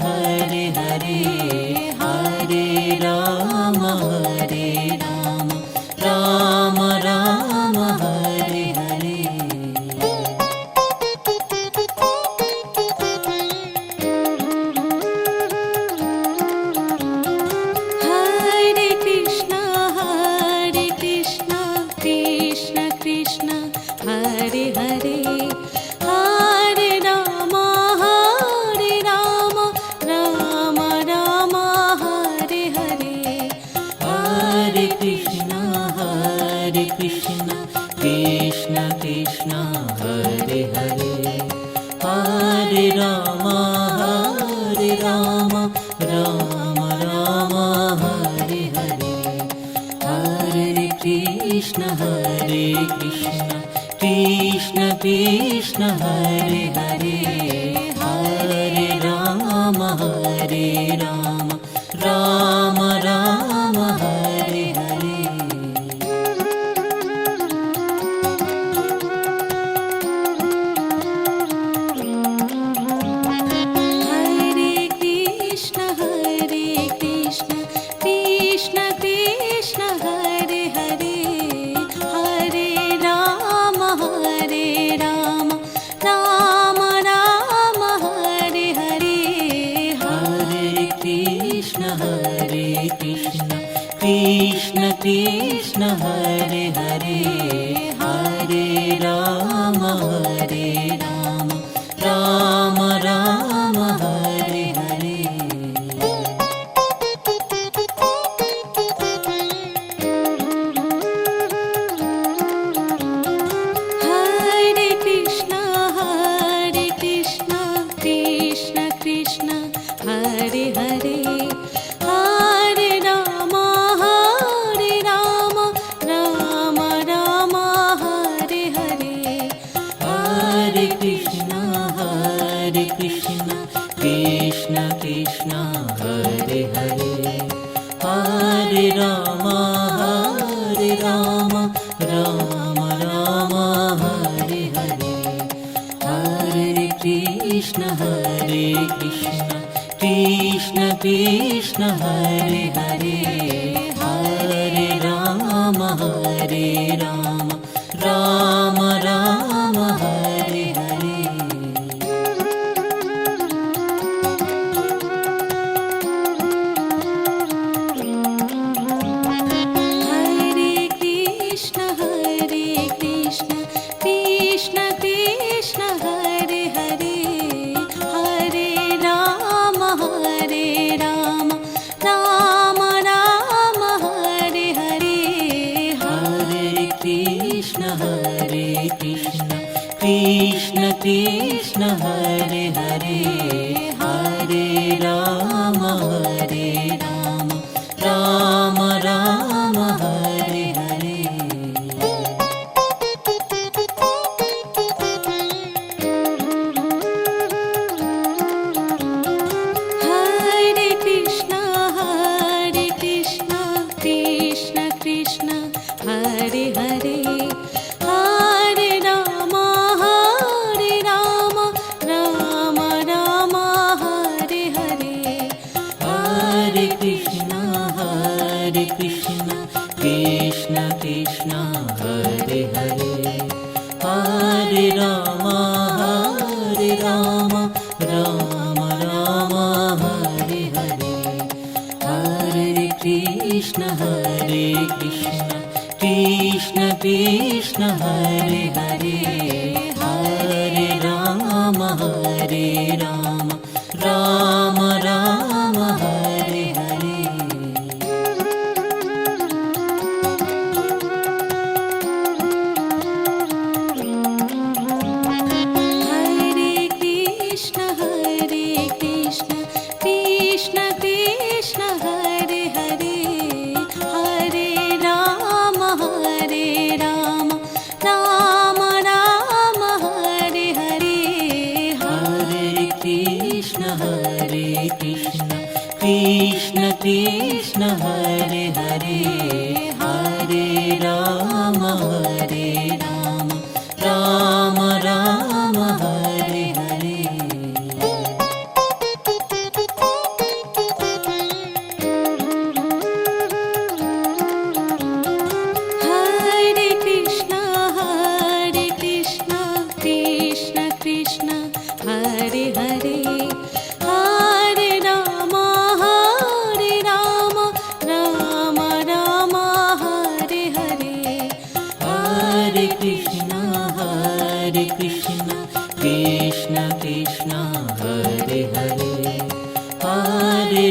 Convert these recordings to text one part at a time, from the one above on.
Hare Hare Hare Ram Ram Ram Hare Hare. Hare Krishna Krishna Krishna Hare Hare Hare Ram Ram Ram Hare Hare. Hare Krishna Krishna Krishna Hare Hare Hare Ram Ram Ram Hare Hare. Hare Krishna Krishna Krishna Hare Hare Hare Ram Ram Ram Hare Hare. Hare Krishna Krishna Krishna Hare Hare Hare Ram Ram Ram Hare Hare. Hare Krishna Krishna Krishna Hare Hare Hare Ram Ram Ram Hare Hare. Hare Krishna Krishna Krishna Hare Hare Hare Ram Ram Ram Hare Hare. Hare Krishna Krishna Krishna Hare Hare Hare Ram Ram Ram Hare Hare. Hare Krishna Krishna Krishna Hare Hare Hare Ram Ram Ram Hare Hare. Hare Krishna Krishna Krishna Hare Hare Hare Ram Ram Ram Hare Hare. Hare Krishna Krishna Krishna Hare Hare Hare Ram Ram Ram Hare Hare. Hare Krishna Krishna Krishna Hare Hare Hare Ram Ram Ram Hare Hare. Hare Krishna Krishna Krishna Hare Hare Hare Ram Ram Ram Hare Hare. Hare Krishna Krishna Krishna Hare Hare Hare Ram Ram Ram Hare Hare. Hare Krishna Krishna Krishna Hare Hare Hare Ram Ram Ram Hare Hare. Hare Krishna Krishna Krishna Hare Hare Hare Ram Ram Ram Hare Hare.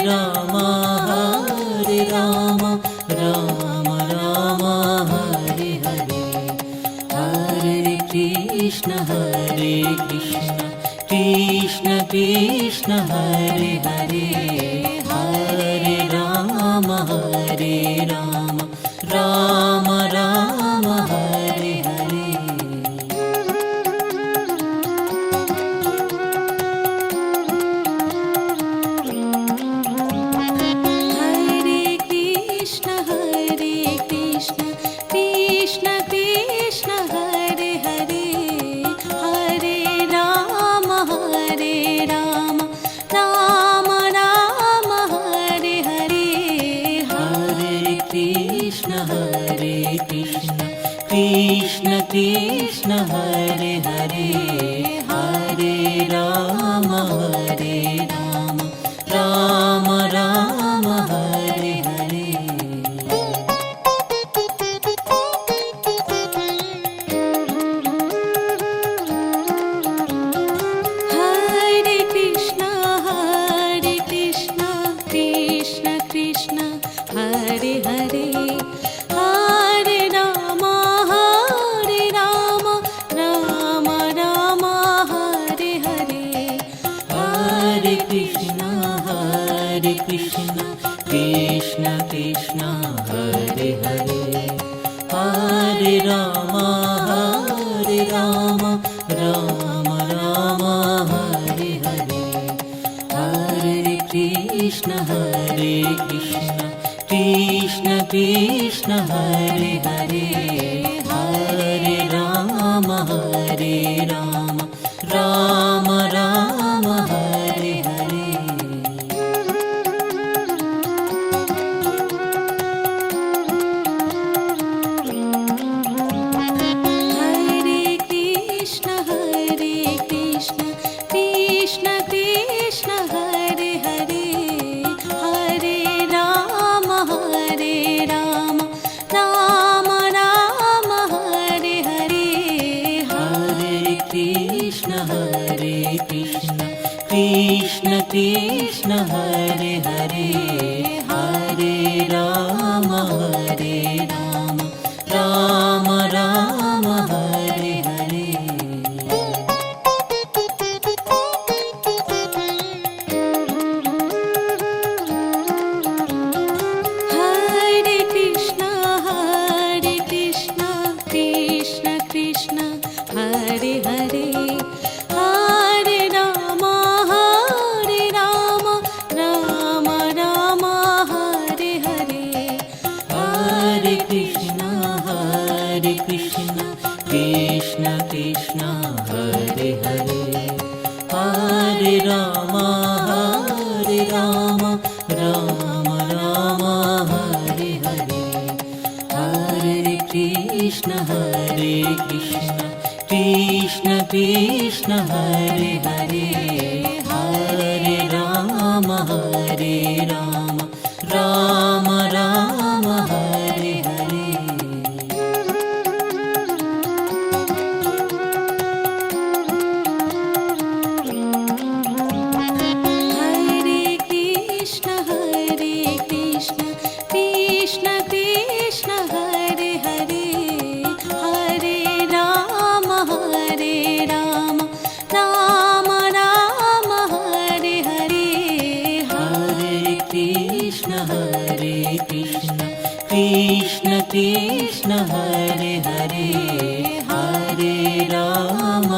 Ram Ram Ram Hare Hare Hare Krishna Krishna Krishna Hare Hare Hare Ram Ram Ram Hare Hare Hare Krishna Krishna Krishna Hare Hare Hare Ram Ram Ram Hare Hare Hare Krishna Krishna Krishna Hare Hare Hare Ram Ram Ram Hare Hare Hare Krishna Krishna Krishna Hare Hare Hare Ram Ram Ram Hare Hare Hare Krishna Krishna Krishna Hare Hare Hare Ram Ram Ram Hare Hare Hare Krishna Krishna Krishna Hare Hare Hare Ram Ram Ram Hare Hare Hare Krishna Krishna Krishna Hare Hare Hare Ram Ram Ram Hare Hare Hare Krishna Krishna Krishna Hare Hare Hare Ram Ram Ram Hare Hare Hare Krishna Krishna Krishna Hare Hare Hare Ram Ram Ram Hare Hare Hare Krishna Krishna Krishna Hare Hare Hare Ram Ram Ram Hare Hare Hare Krishna Krishna Krishna Hare Hare Hare Ram Ram Ram Hare Hare Hare Krishna Krishna Krishna Hare Hare Hare Ram Ram Ram Hare Hare Hare Krishna Krishna Krishna Hare Hare Hare Ram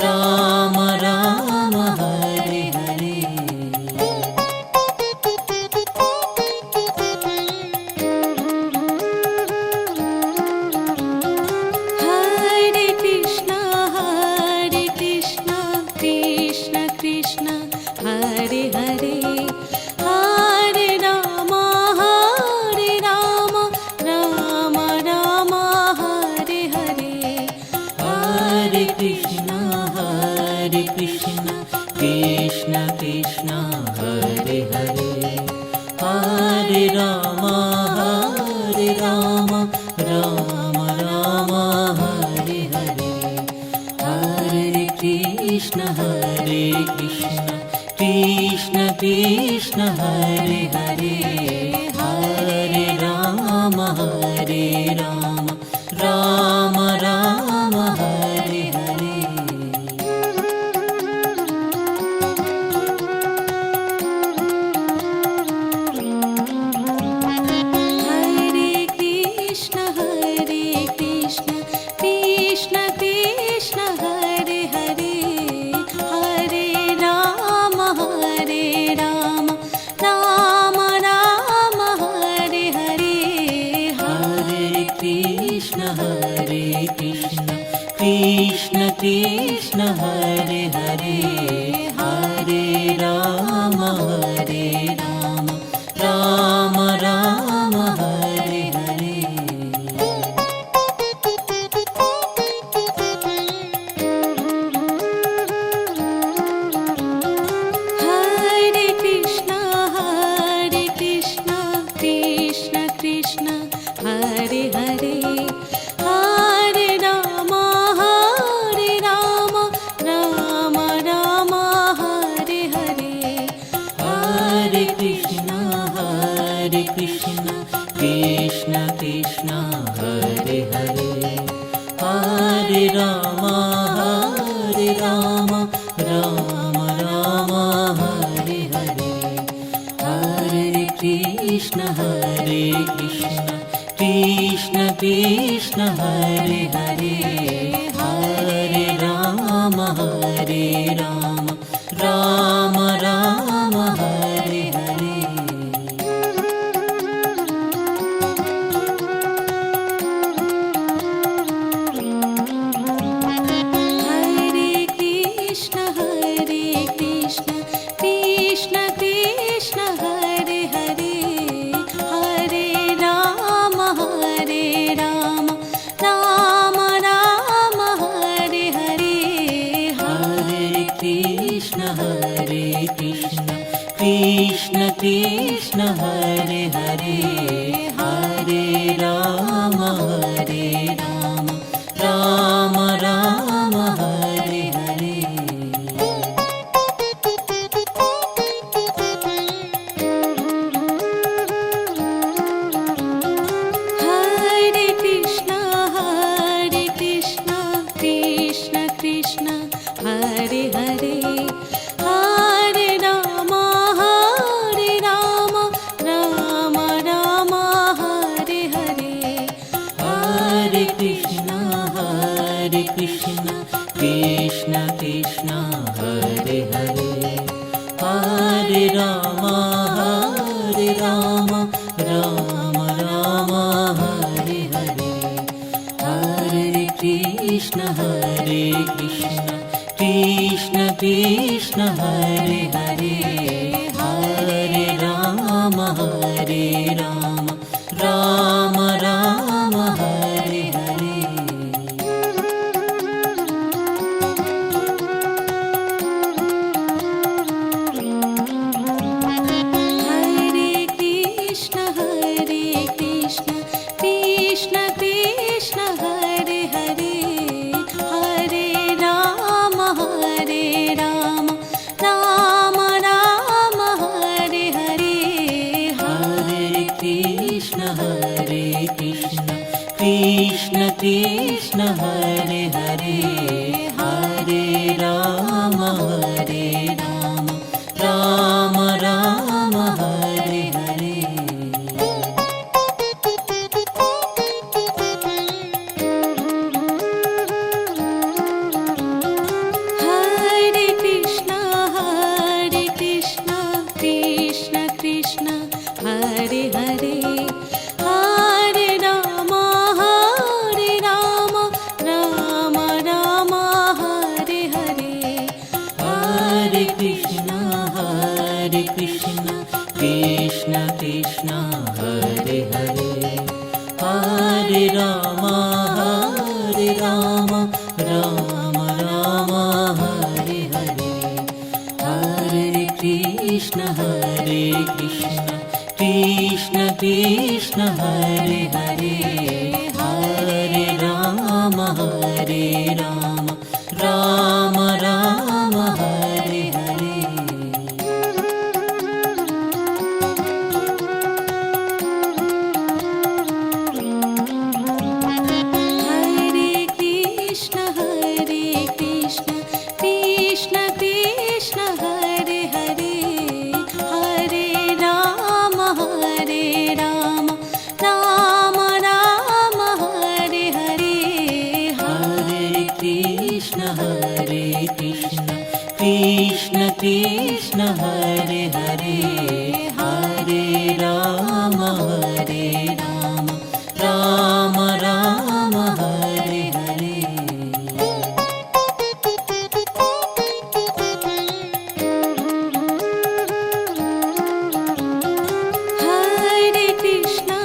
Ram Ram Hare Hare Hare Krishna Krishna Krishna Hare Hare Hare Ram Ram Ram Hare Hare Hare Krishna Krishna Krishna Hare Hare Hare Ram Ram Ram Hare Hare Hare Krishna Krishna Krishna Hare Hare Hare Ram Ram Ram Hare Hare Hare Krishna Krishna Krishna Hare Hare Hare Ram Ram Ram Hare Hare Hare Krishna Krishna Krishna Hare Hare Hare Ram Ram Ram Hare Hare Hare Krishna Krishna Krishna Hare Hare Hare Ram Ram Ram Hare Hare Hare Krishna Krishna Krishna Hare Hare Hare Ram Ram Ram Hare Hare Hare Krishna Krishna Krishna Hare Hare Hare Ram Ram Ram Hare Hare Hare Krishna Krishna Krishna Hare Hare Hare Ram Ram Ram Hare Hare Hare Krishna Krishna Krishna Hare Hare Hare Ram Ram Ram Hare Hare Hare Krishna Krishna Krishna Hare Hare Hare Ram Ram Ram Hare Hare Hare Krishna Krishna Krishna Hare Hare Hare Ram Ram Ram Hare Hare Hare Krishna Krishna Krishna Hare Hare Hare Ram Ram Ram Hare Hare Hare Krishna Krishna Krishna Hare Hare Hare Ram Ram Ram Hare Hare Hare Krishna Krishna Krishna Hare Hare Hare Ram Ram Ram Hare Hare Hare Krishna Krishna Krishna Hare Hare Hare Ram Ram Hare Hare Hare Krishna Krishna Krishna Hare Hare Hare Ram Ram Ram Hare Hare Hare Krishna Krishna Krishna Hare Hare Hare Ram Ram Ram Hare Hare Krishna Hare Hare Hare Ram Ram Ram Hare Hare. Hare Krishna,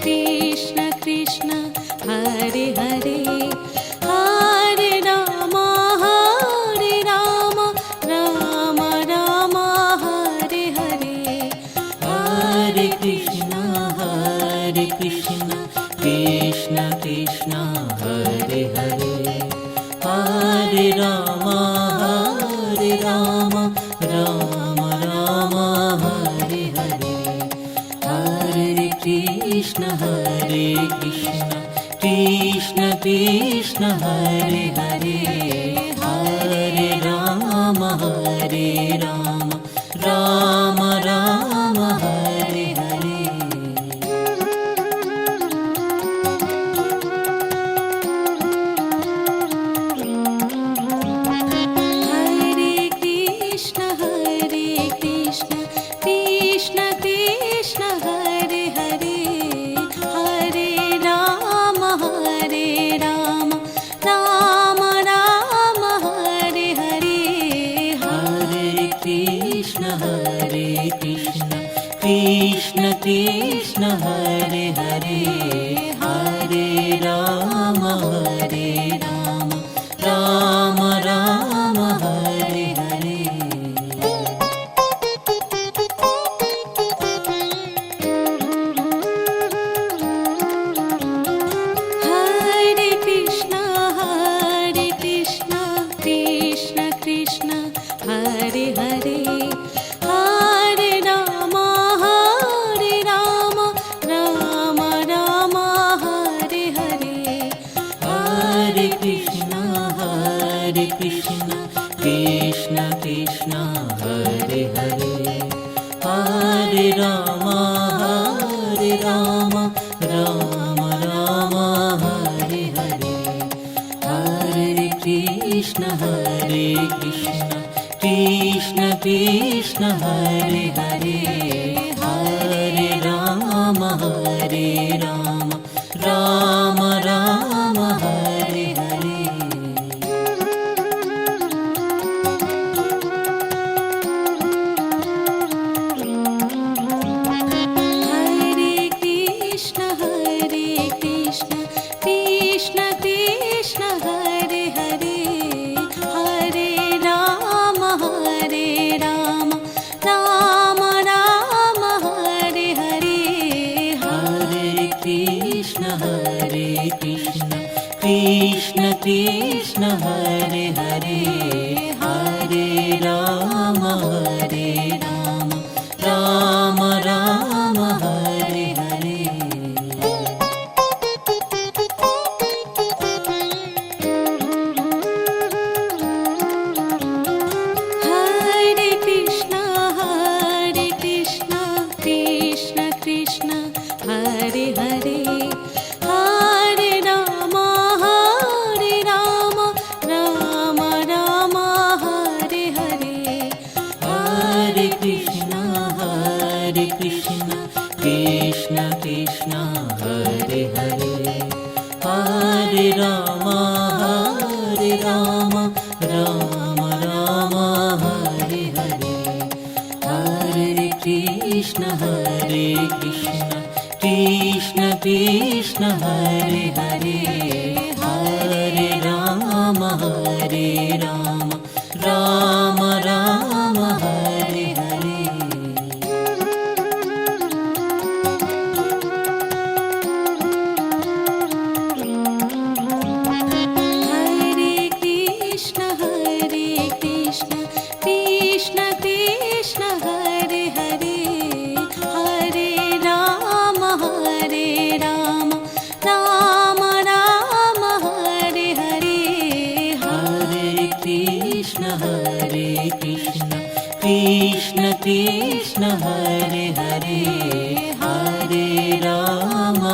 Krishna Krishna, Hare Hare, Hare Rama, Rama Rama, Hare Hare. Hare Krishna, Krishna Krishna, Hare Hare, Hare Rama, Rama Rama, Hare Hare. Hare Krishna, Krishna Krishna, Hare Hare, Hare Rama, Rama Rama, Hare Hare. Hare Krishna, Krishna Krishna, Hare Hare, Hare Rama, Rama Rama, Hare Hare. Hare Krishna, Krishna Krishna, Hare Hare, Hare Rama, Rama Rama, Hare Hare. Hare Krishna, Krishna Krishna, Hare Hare, Hare Rama, Rama Rama, Hare Hare. Hare Krishna, Krishna Krishna, Hare Hare, Hare Rama, Rama Rama, Hare Hare. Hare Krishna, Krishna Krishna, Hare Hare, Hare Rama, Rama Rama, Hare Hare. Hare Krishna, Krishna Krishna, Hare Hare, Hare Rama, Rama Rama, Hare Hare. Hare Krishna, Krishna Krishna, Hare Hare, Hare Rama, Rama Rama, Hare Hare. Hare Krishna, Krishna Krishna, Hare Hare, Hare Rama, Rama Rama, Hare Hare. Hare Krishna, Krishna Krishna, Hare Hare, Hare Rama, Rama Rama, Hare Hare. Hare Krishna, Krishna Krishna, Hare Hare, Hare Rama, Rama Rama, Hare Hare. Hare Krishna, Krishna Krishna, Hare Hare, Hare Rama, Rama Rama, Hare Hare. Hare Krishna, Krishna Krishna, Hare Hare, Hare Rama,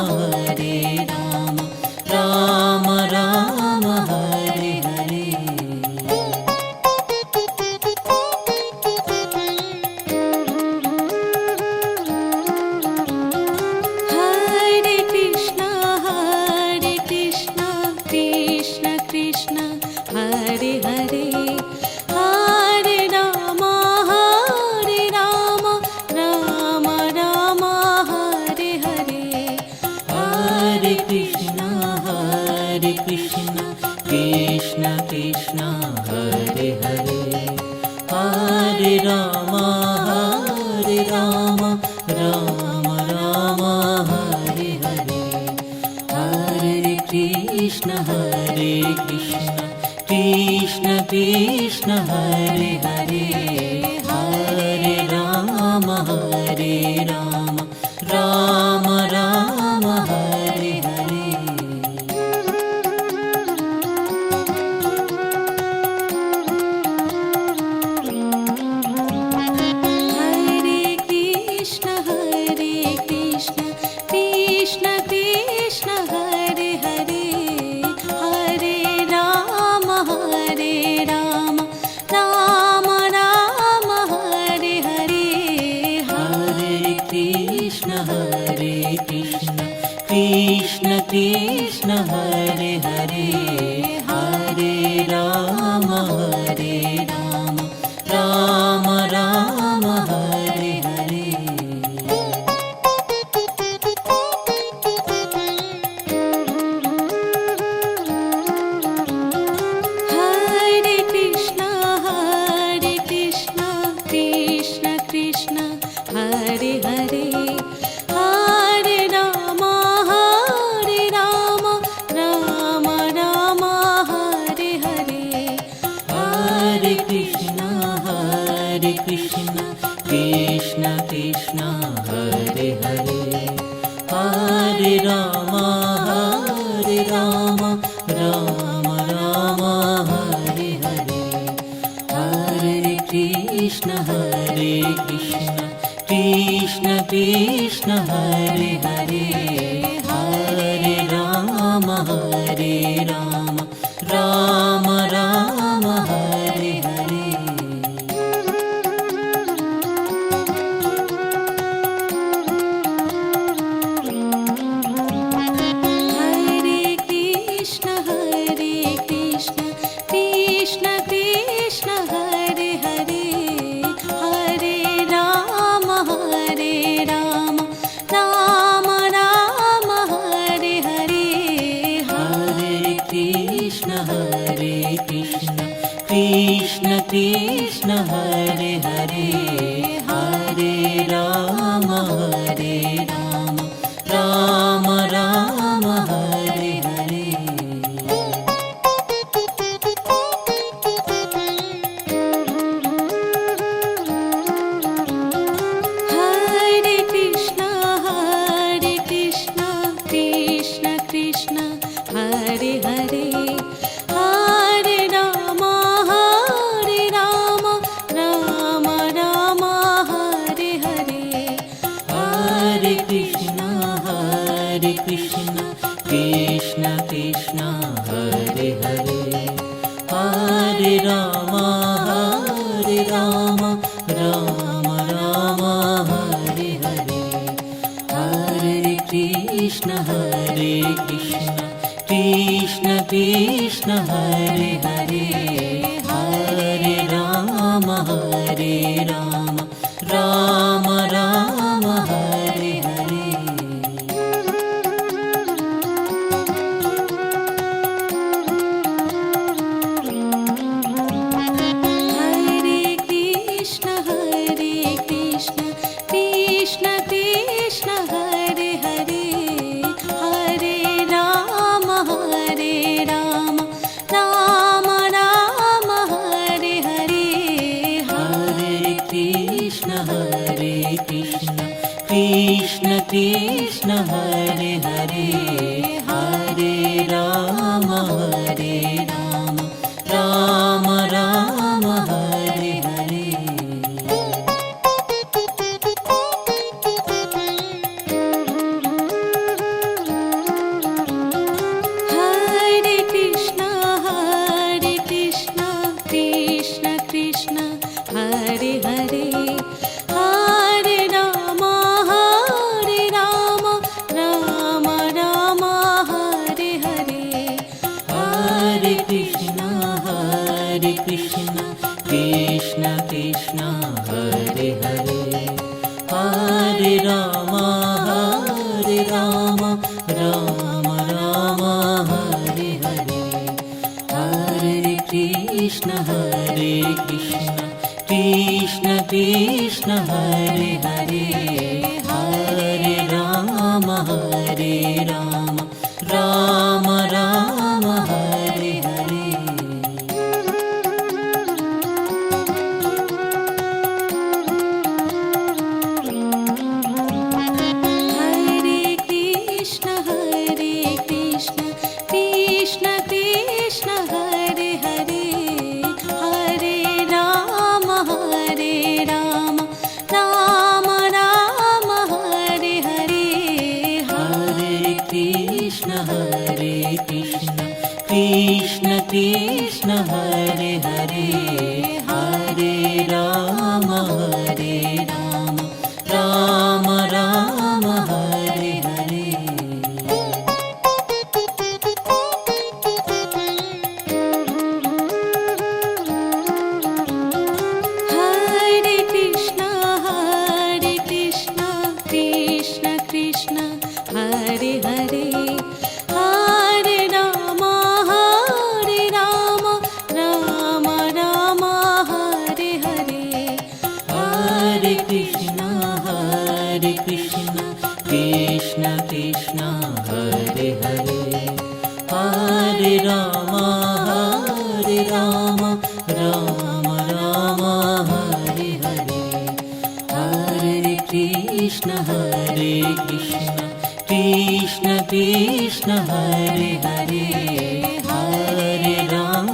Rama Rama, Hare Hare. Rama, Rama Rama, Hare Hare, Hare Krishna, Krishna Krishna, Hare Hare, Hare Rama, Rama Rama, Hare Hare. Hare Krishna, Krishna Krishna, Hare Hare, Hare Rama, Rama Rama, Hare Hare, Hare Krishna, Krishna Krishna, Hare Hare, Hare Rama, Rama Rama, Hare Hare. Hare Krishna, Krishna Krishna, Hare Hare, Hare Rama, Rama Rama, Hare Hare, Hare Krishna, Krishna Krishna, Hare Hare, Hare Rama, Rama Rama, Hare Hare, Hare Krishna, Krishna Krishna, Hare Hare, Hare Rama, Rama Rama, Hare Hare. Hare Krishna, Krishna Krishna, Hare Hare, Hare Rama, Rama Rama, Hare Hare, Hare Krishna, Krishna Krishna, Hare Hare, Hare Rama, Rama Rama, Hare Hare. Hare Krishna, Krishna Krishna, Hare Hare, Hare Rama, Rama Rama, Hare Hare, Hare Krishna, Krishna Krishna, Hare Hare, Hare Rama, Rama Rama, Hare Hare, Hare Krishna, Krishna Krishna, Hare Hare, Hare Rama, Rama Rama, Hare Hare. Hare Krishna, Krishna Krishna, Hare Hare, Hare Rama, Rama Rama, Hare Hare, Hare Krishna, Krishna Krishna, Hare Hare, Hare Rama, Rama Rama, Hare Hare. Hare Krishna, Krishna Krishna, Hare Hare, Hare Rama, Rama Rama, Hare Hare, Hare Krishna, Krishna Krishna, Hare Hare, Hare Rama, Rama Rama, Hare Hare, Hare Krishna, Krishna Krishna Hare Hare, Hare Ram Ram Ram Hare Hare. Hare Krishna Krishna Krishna Hare Hare, Hare Ram Ram Ram Hare Hare. Hare Krishna Krishna Krishna Hare Hare, Hare Ram Ram Ram Hare Hare. Hare Krishna Krishna Krishna Hare Hare, Hare Ram Ram Ram Hare Hare. Hare Krishna Krishna Krishna Hare Hare, Hare Ram Ram Ram Hare Hare. Hare Krishna Krishna Krishna Hare Hare, Hare Ram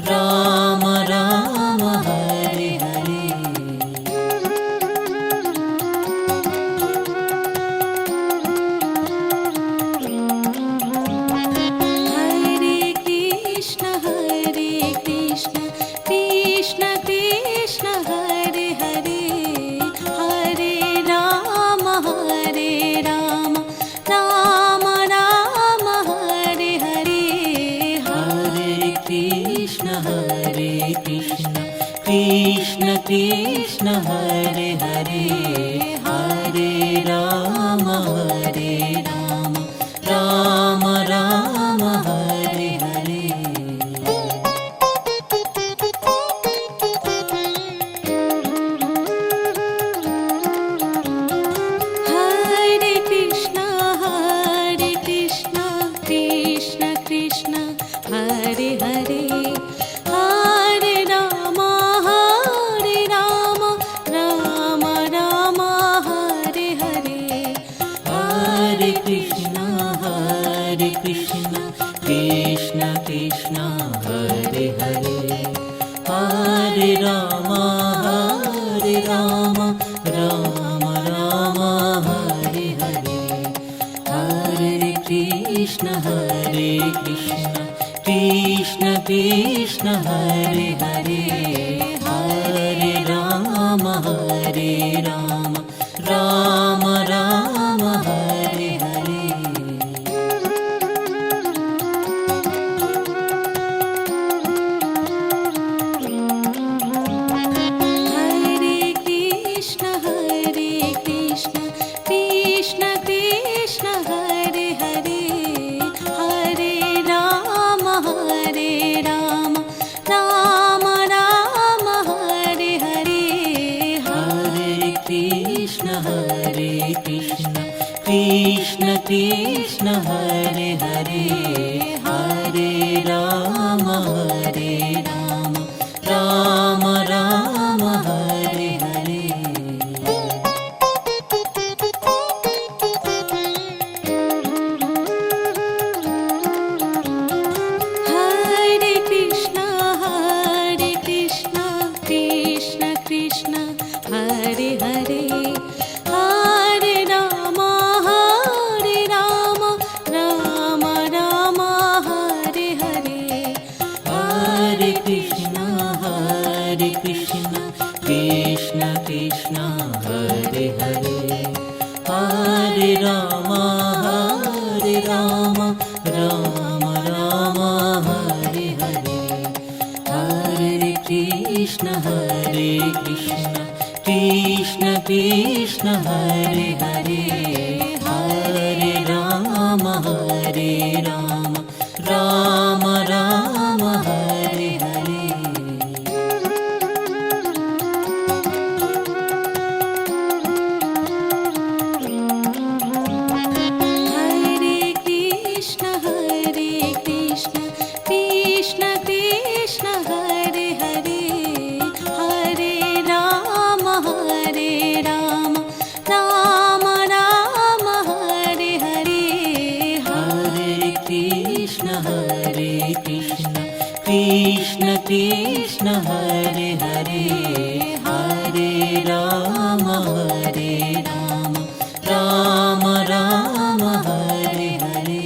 Ram Ram Hare Hare. Hare Krishna Krishna Krishna Hare Hare, Hare Ram Ram Ram Hare Hare. Hare Krishna Krishna Krishna Hare Hare, Hare Ram Ram Ram Hare Hare. Hare Krishna Krishna Krishna Hare Hare, Hare Ram Ram Ram Hare Hare. Hare Krishna Krishna Krishna Hare Hare, Hare Ram Ram Ram Hare Hare. Hare Krishna Krishna Krishna Hare Hare, Hare Ram Ram Ram Hare Hare. Hare Krishna Krishna Krishna Hare Hare, Hare Ram Ram Ram Hare Hare. Hare Krishna Krishna Krishna Hare Hare, Hare Ram Ram Ram Hare Hare. Hare Krishna Krishna Krishna Hare Hare, Hare Ram Ram Ram Hare Hare. Hare Krishna Krishna Krishna Hare Hare, Hare Ram Ram Ram Hare Hare. Hare Krishna Krishna Krishna Hare Hare, Hare Ram Ram Ram Hare Hare. Krishna Hare Hare Hare Ram Ram Ram Hare Hare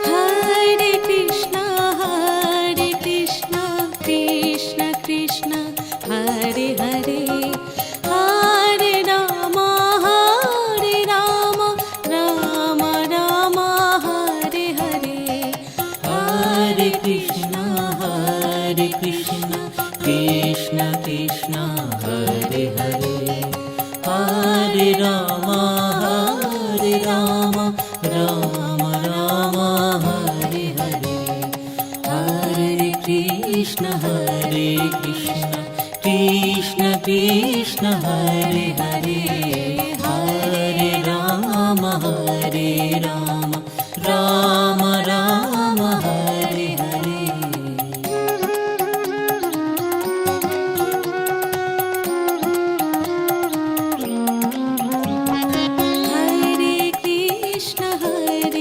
Hare Krishna, Krishna Krishna, Hare Hare, Hare Rama, Rama Rama, Hare Hare. Hare Krishna, Krishna Krishna, Hare Hare, Hare Rama, Rama Rama, Hare Hare. Hare Krishna, Krishna Krishna, Hare Hare, Hare Rama, Rama Rama, Hare Hare.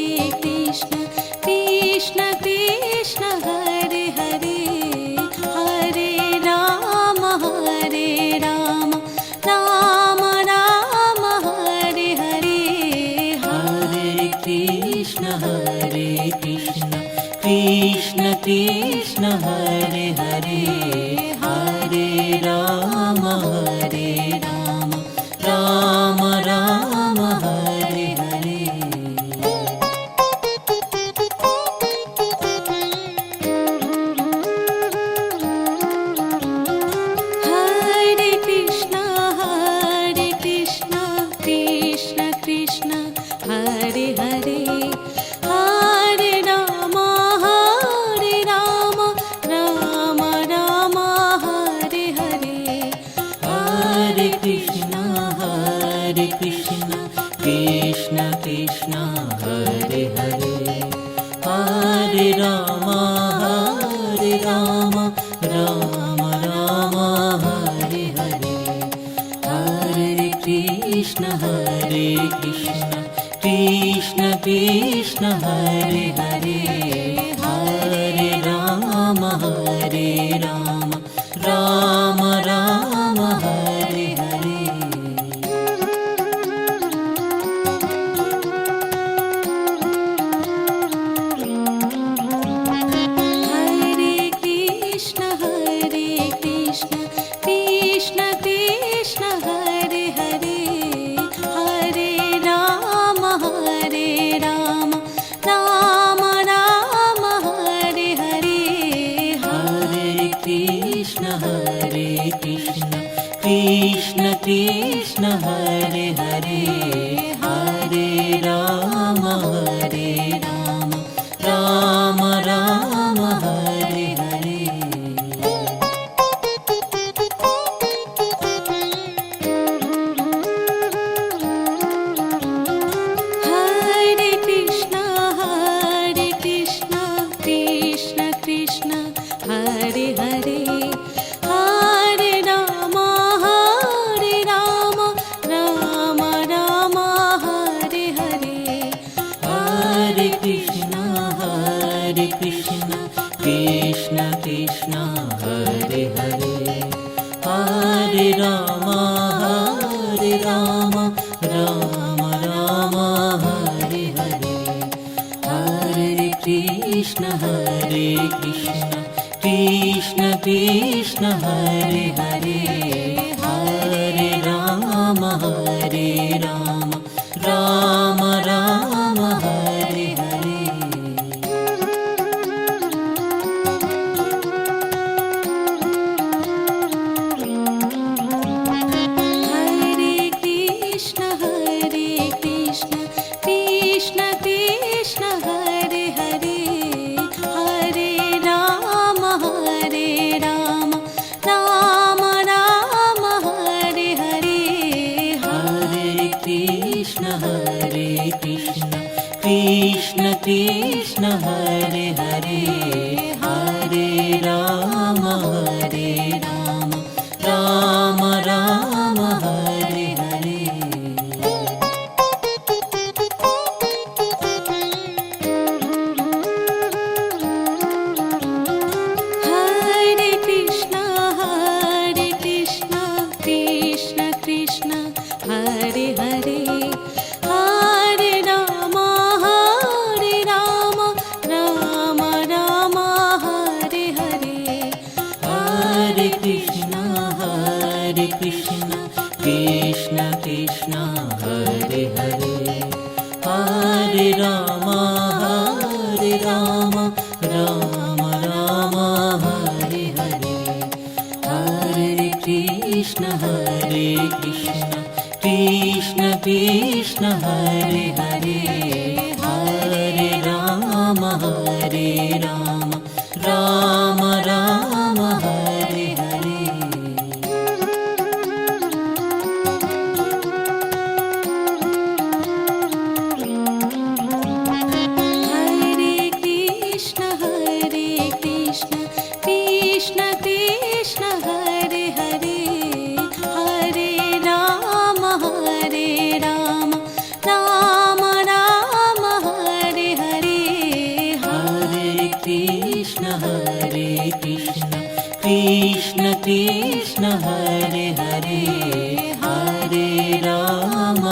Hare Krishna, Krishna Krishna, Hare Hare, Hare Rama, Rama Rama, Hare Hare. Hare Krishna, Krishna Krishna, Hare Hare, Hare Rama, Rama Rama, Hare Hare. Hare Krishna, Krishna Krishna, Hare Hare, Hare Rama, Rama Rama, Hare Hare. Hare Krishna, Krishna Krishna, Hare Hare, Hare Rama, Rama Rama, Hare Hare. Hare Krishna, Krishna Krishna, Hare Hare, Hare Rama, Rama Rama, Hare Hare. Hare Krishna, Krishna Krishna, Hare Hare, Hare Rama, Rama Rama, Hare Hare. Hare Krishna, Krishna Krishna, Hare Hare, Hare Rama, Rama Rama, Hare Hare. Hare Krishna, Krishna Krishna, Hare Hare, Hare Rama, Rama Rama, Hare Hare. Hare Krishna, Krishna Krishna, Hare Hare, Hare Rama, Rama Rama, Hare Hare. Hare Krishna, Krishna Krishna, Hare Hare, Hare Rama, Rama Rama, Hare Hare. Hare Krishna, Krishna Krishna, Hare Hare, Hare Rama, Rama Rama, Hare Hare. Hare Krishna, Krishna Krishna, Hare Hare, Hare Rama, Rama Rama, Hare Hare. Ram Ram Ram Hare Hare Hare Krishna Krishna Krishna Hare Hare Hare Ram Ram Ram Hare Hare Hare Krishna Krishna Krishna Hare Hare Hare Ram Ram Ram Hare Hare Hare Krishna Krishna Krishna Hare Hare Hare Ram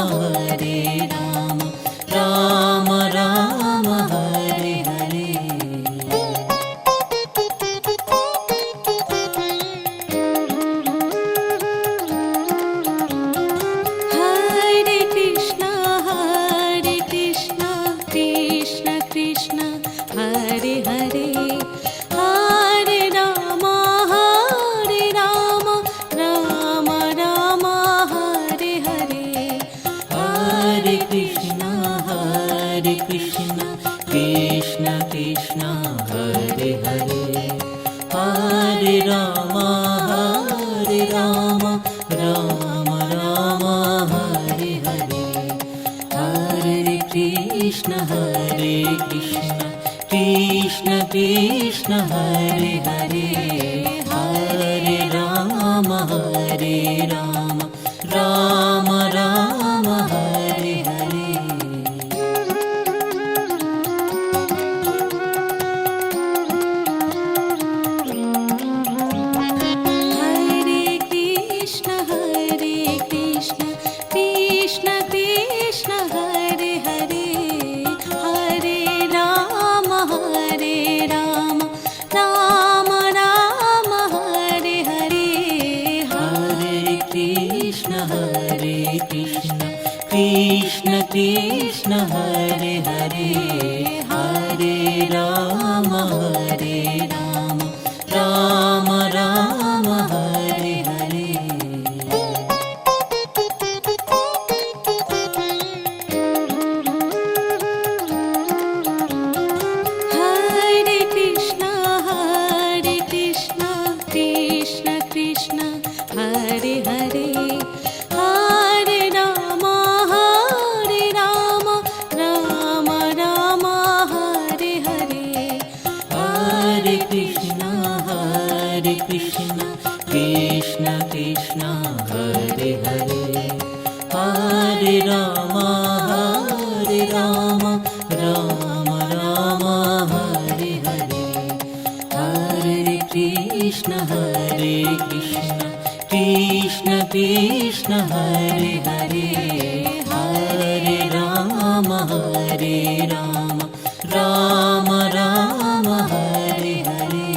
Ram Ram Hare Hare Hare Krishna Krishna Krishna Hare Hare Hare Ram Ram Ram Hare Hare Hare Krishna Krishna Krishna Hare Hare Hare Ram Ram Ram Hare Hare Hare Krishna Krishna Krishna Hare Hare Hare Ram Ram Ram Hare Hare Hare Krishna Krishna Krishna Hare Hare Hare Ram Ram Ram Hare Hare Hare Krishna Krishna Krishna Hare Hare Hare Ram Ram Ram Hare Hare Hare Krishna Krishna Krishna Hare Hare Hare Ram Ram Ram Hare Hare Hare Krishna Krishna Krishna Hare Hare Hare Ram Ram Ram Hare Hare Hare Krishna Krishna Krishna Hare Hare Hare Ram Ram Ram Hare Hare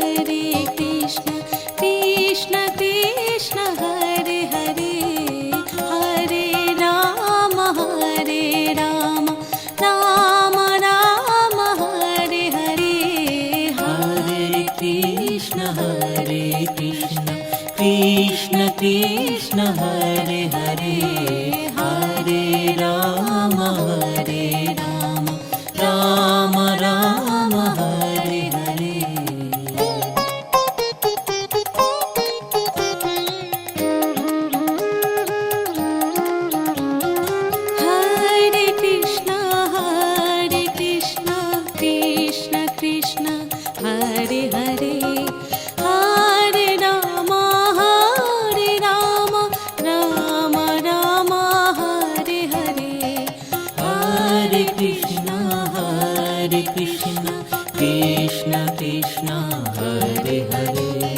Hare Krishna Krishna Krishna Hare Hare Hare Ram Ram Ram Hare Hare Hare Krishna Krishna Krishna Hare Hare Hare Ram Ram Ram Hare Hare Hare Krishna Krishna Krishna Hare Hare Hare Ram Ram Ram Hare Hare Hare Krishna Krishna Krishna Hare Hare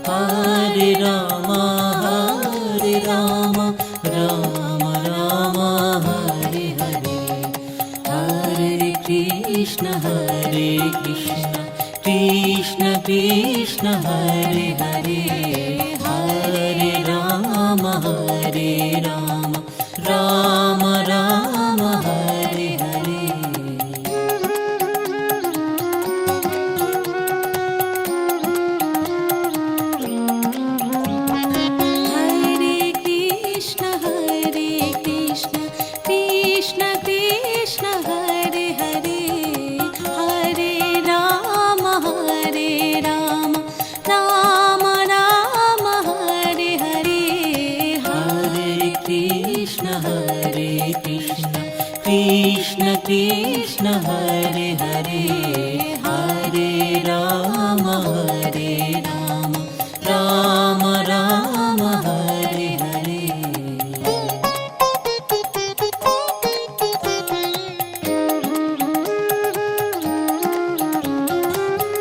Hare Ram Ram Ram Hare Hare Hare Krishna Krishna Krishna Hare Hare, Hare Ram Ram Ram Hare Hare. Hare Krishna Krishna Krishna Hare Hare, Hare Ram Ram Ram Hare Hare. Hare Krishna Krishna Krishna Hare Hare, Hare Ram Ram Ram Hare Hare.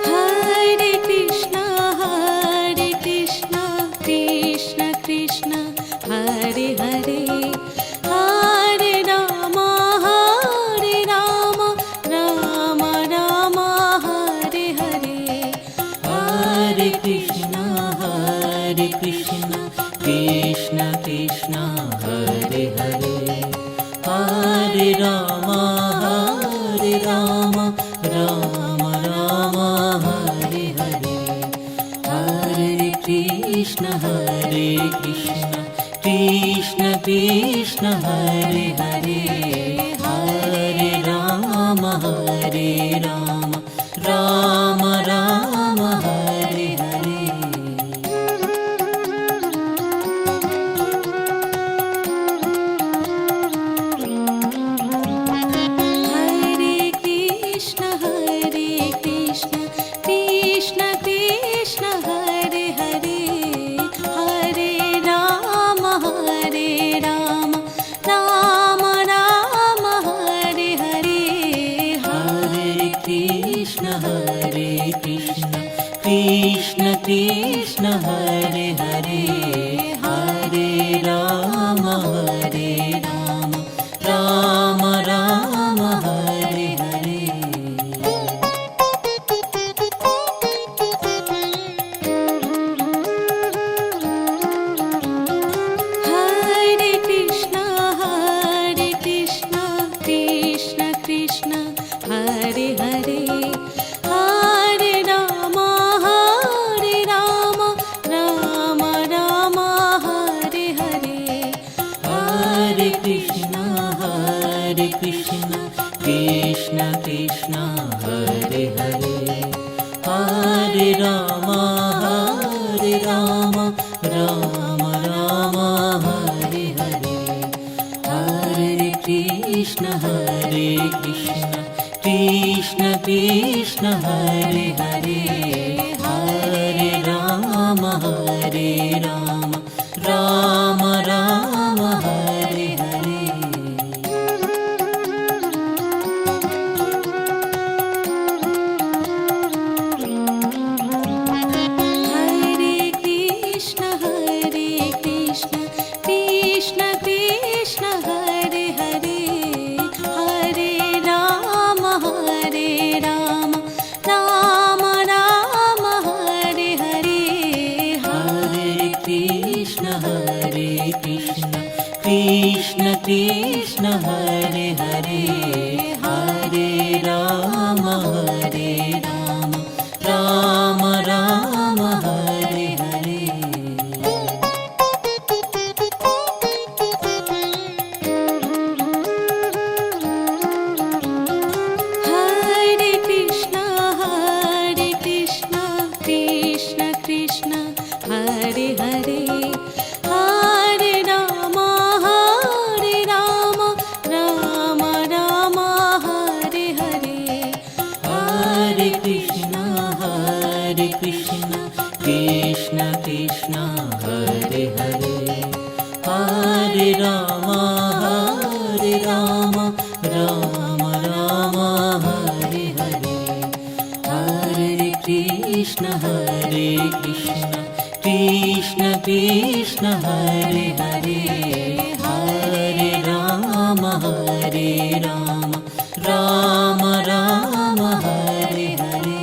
Hare Krishna Krishna Krishna Hare Hare, Hare Ram Ram Ram Hare Hare. Hare Krishna Krishna Krishna Hare Hare, Hare Ram Ram Ram Hare Hare. Hare Krishna Krishna Krishna Hare Hare, Hare Ram Ram Ram Hare Hare. Hare Krishna Krishna Krishna Hare Hare, Hare Ram Ram Ram Hare Hare. Hare Krishna Krishna Krishna Hare Hare, Hare Ram Ram Ram Hare Hare. Hare Krishna Krishna Krishna Hare Hare, Hare Ram Ram Ram Hare Hare. Hare Krishna Krishna Krishna Hare Hare, Hare Ram Ram Ram Hare Hare. Hare Krishna Krishna Krishna Hare Hare, Hare Ram Ram Ram Hare Hare. Hare Krishna Krishna Krishna Hare Hare, Hare Ram Ram Ram Hare Hare. Hare Krishna Krishna Krishna Hare Hare, Hare Ram Ram Ram Hare Hare. Hare Krishna Krishna Krishna Hare Hare, Hare Ram Ram Ram Hare Hare. Hare Krishna Krishna Krishna Hare Hare, Hare Ram Ram Ram Hare Hare. Hare Krishna Krishna Krishna Hare Hare, Hare Ram Ram Ram Hare Hare.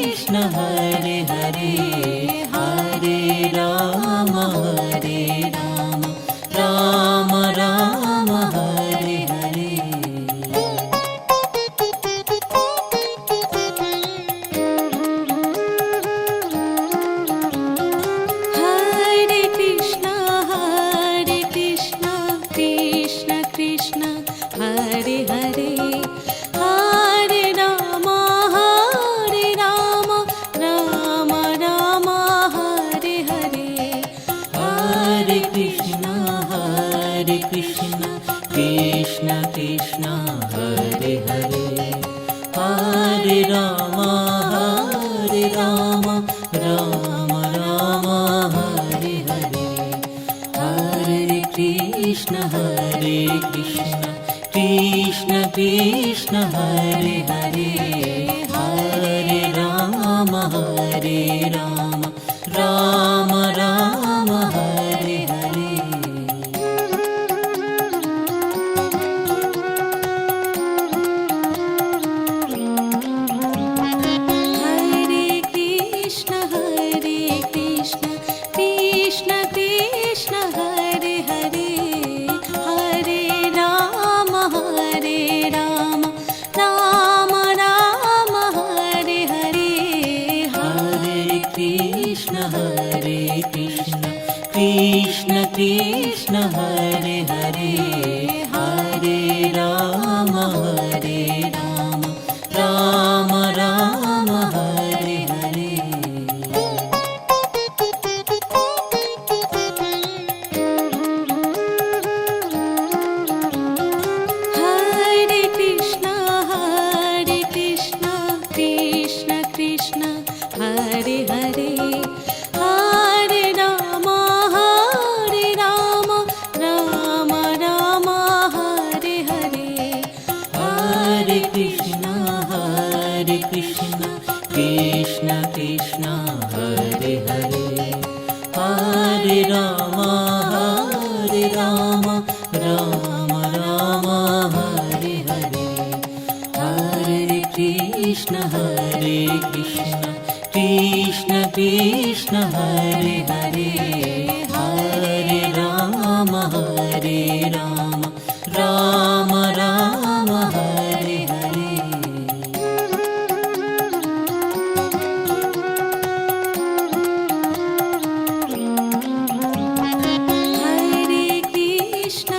Krishna Hare Hare Hare Ram Ram Ram Hare Hare. Hare Krishna Krishna Krishna Hare Hare Hare Ram Ram Ram Hare Hare. Hare Krishna Krishna Krishna Hare Hare Hare Ram Ram Ram Hare Hare. Hare Krishna Krishna Krishna Hare Hare Hare Ram Ram Ram Hare Hare. Hare Krishna Krishna Krishna Hare Hare Hare Ram Ram Ram Hare Hare. Hare Krishna Krishna Krishna Hare Hare Hare Ram Ram Ram Hare Hare. Hare Krishna Krishna Krishna Hare Hare Hare Ram Ram Ram Hare Hare. Hare Krishna Krishna Krishna Hare Hare Hare Ram Ram Ram Hare Hare. Hare Krishna Krishna Krishna Hare Hare Hare Ram Ram Ram Hare Hare. Hare Krishna Krishna Krishna Hare Hare Hare Ram Ram Ram Hare Hare. Hare Krishna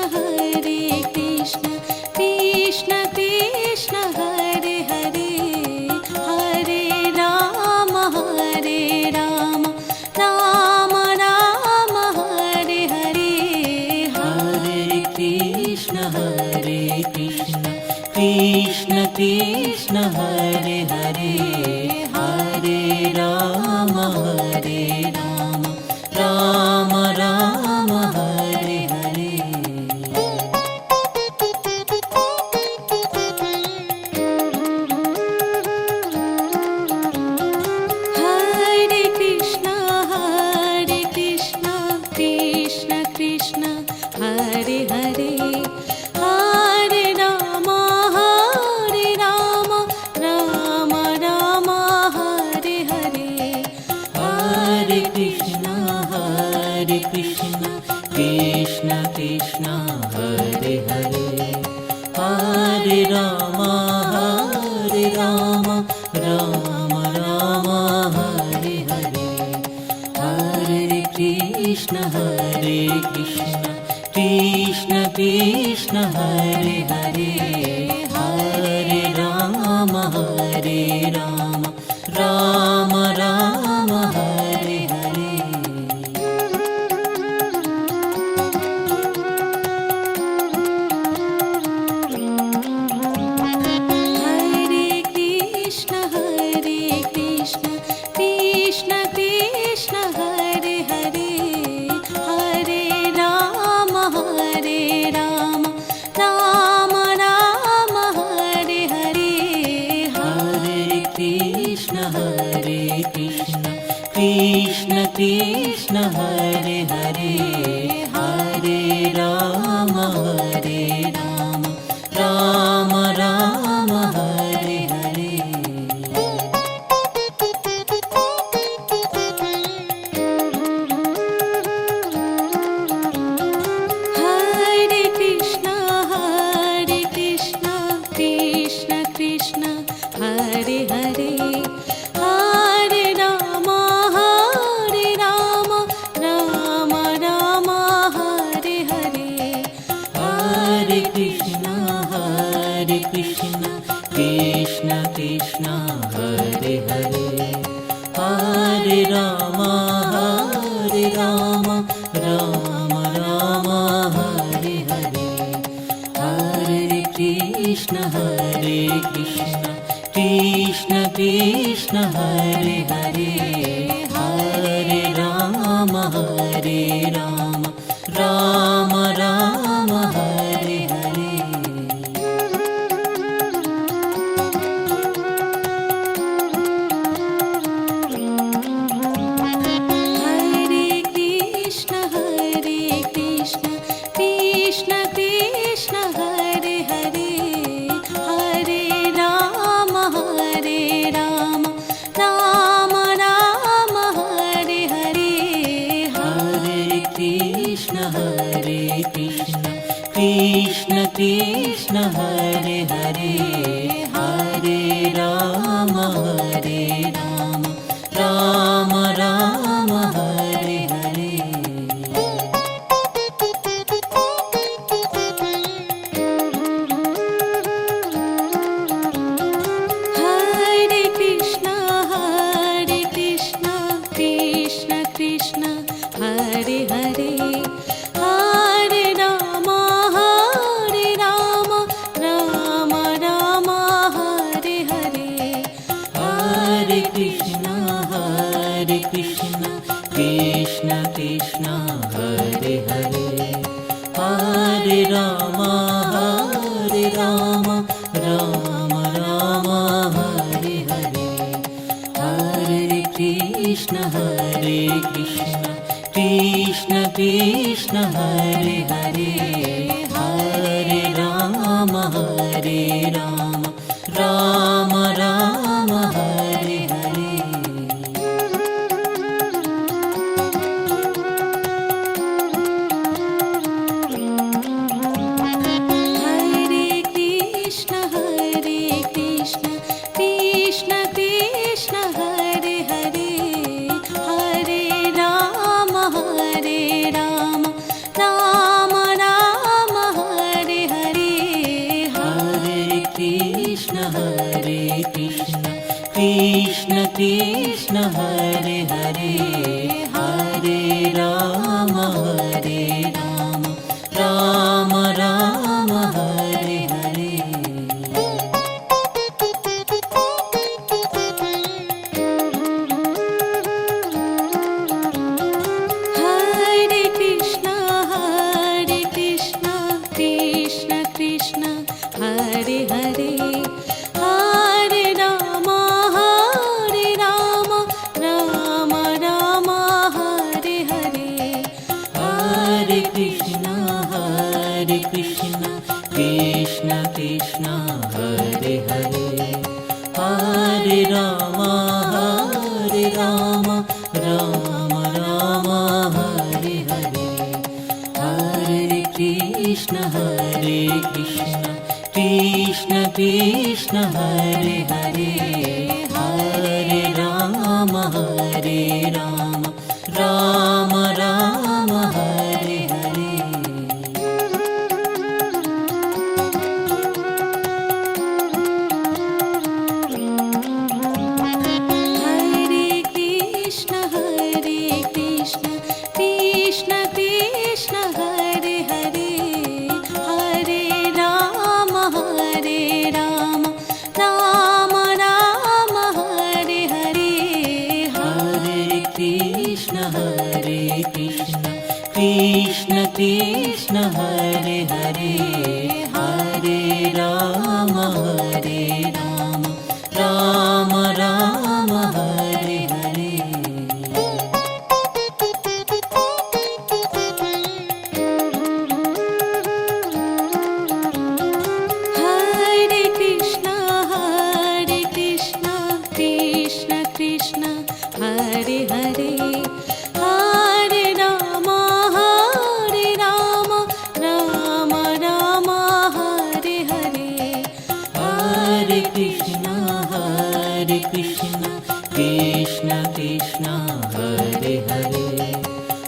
Krishna Krishna Hare Hare Hare Ram Ram Ram Hare Hare. Hare Krishna Krishna Krishna Hare Hare Hare Ram Ram Ram Hare Hare. Hare Krishna Krishna Krishna Hare Hare Hare Ram Ram Ram Hare Hare. Hare Krishna Krishna Krishna Hare Hare Hare Ram Ram Ram Hare Hare. Hare Krishna Krishna Krishna Hare Hare Hare Ram Ram Ram Hare Hare. Hare Krishna Krishna Krishna Hare Hare Hare Ram Ram Ram Hare Hare. Rama, Hare Rama, Rama Rama, Hare Hare, Hare Krishna, Krishna Krishna, Hare Hare, Hare Rama, Rama Rama, Hare Hare. Hare Krishna, Krishna Krishna, Hare Hare, Hare Rama, Rama Rama, Hare Hare, Hare Krishna, Krishna Krishna, Hare Hare, Hare Rama, Rama Rama, Hare Hare. Hare Krishna, Krishna Krishna, Hare Hare, Hare Rama, Rama Rama, Hare Hare, Hare Krishna, Krishna Krishna, Hare Hare, Hare Rama, Rama Rama, Hare Hare, Hare Krishna, Krishna Krishna, Hare Hare, Hare Rama, Rama Rama, Hare Hare. Hare Krishna, Krishna Krishna, Hare Hare, Hare Rama, Rama Rama, Hare Hare, Hare Krishna, Krishna Krishna, Hare Hare, Hare Rama, Rama Rama, Hare Hare. Hare Krishna, Krishna Krishna, Hare Hare, Hare Rama, Rama Rama, Hare Hare, Hare Krishna, Krishna Krishna, Hare Hare, Hare Rama, Rama Rama, Hare Hare, Hare Krishna, Krishna Krishna, Hare Hare, Hare Rama, Rama Rama, Hare Hare. Hare Krishna, Krishna Krishna, Hare Hare, Hare Rama, Rama Rama, Hare Hare, Hare Krishna, Krishna Krishna, Hare Hare, Hare Rama, Rama Rama, Hare Hare. Hare Krishna, Krishna Krishna, Hare Hare, Hare Rama, Rama Rama, Hare Hare, Hare Krishna, Krishna Krishna, Hare Hare,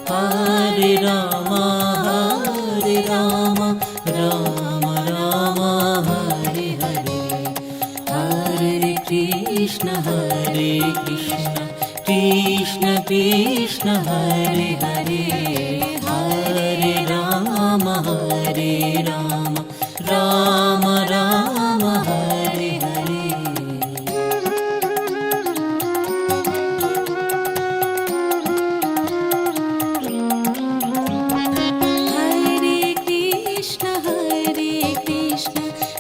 Hare Rama, Rama Rama, Hare Hare, Hare Krishna, Krishna Krishna Hare Hare Hare Ram Ram Ram Hare Hare Hare Krishna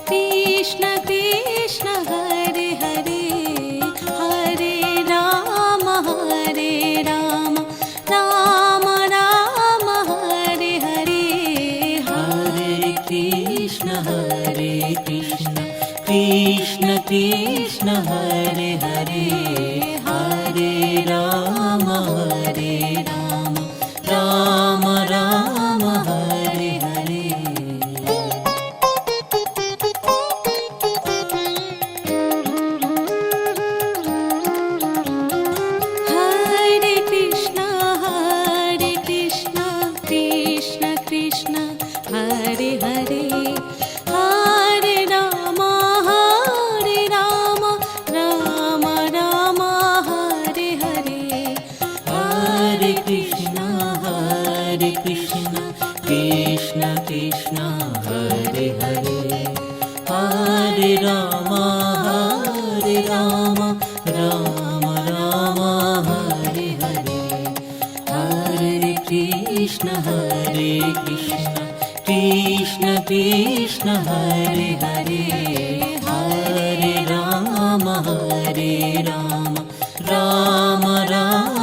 Krishna Krishna Hare Hare Hare Ram Ram Ram Hare Hare Hare Krishna Krishna Krishna Hare Hare Hare Ram Ram Ram Hare Hare Hare Krishna Krishna Krishna Hare Hare Hare Ram Ram Ram Hare Hare Hare Krishna Krishna Krishna Hare Hare Hare Ram Ram Ram Hare Hare Hare Krishna Krishna Krishna Hare Hare Hare Ram Ram Ram